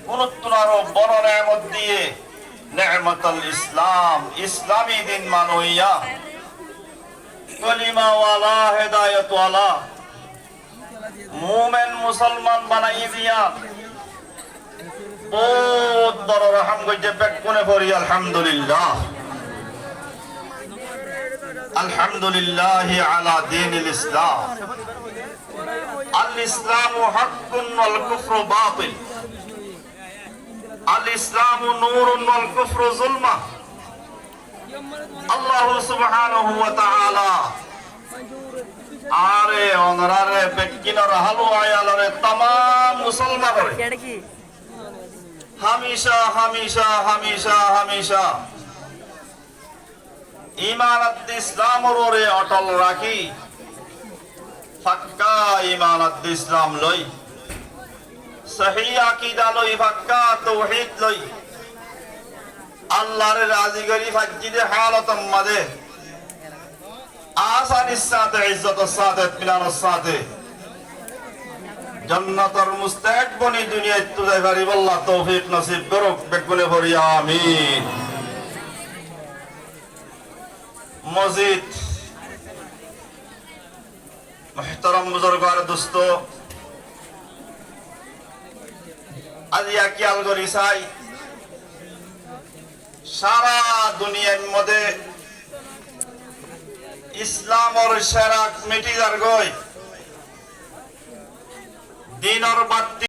গুরুত্বর বড় নেয়ামত দিয়ে নেয়ামতুল ইসলাম ইসলামী দিন মানইয়া কলিমাওয়ালা হেদায়েতওয়ালা মুমিন মুসলমান বানাই দিয়া বহুত বড় রহম গজে বেকুনে পড়ি আলহামদুলিল্লাহ আলহামদুলিল্লাহি আলা দীনিল ইসলাম আল ইসলামু হাক্কুন ওয়াল কুফরু বাতিল আল ইসলামু নূরুন ওয়াল কুফরু যুলমা আল্লাহ সুবহানাহু ওয়া তাআলা আরে অনরারে বেকিনর হালুয়া আলারে तमाम মুসলমান করে হামেশা হামেশা হামেশা হামেশা ঈমানত ইসলামের ওরে অটল রাখি পাক্কা ঈমানত ইসলাম লই সহিহ আকীদা লই পাক্কা তাওহীদ লই আল্লাহর রাজি করি ফাজ্জিদে হালাতম মাদে আসানিস সাথে ইজ্জতের সাথে ইতমিনানের সাথে জান্নাতের মুস্তাহিক বনি দুনিয়ায় তুজাই পারি আল্লাহ তৌফিক নসিব করুক বেকুনে পড়ি আমিন মজিদ মুহতারাম বুজুর্গার দোস্ত আজিয়া কিয়াল করি চাই সারা দুনিয়ার মধ্যে ইসলামর সেরা মিটি যার গই দিনর বাতি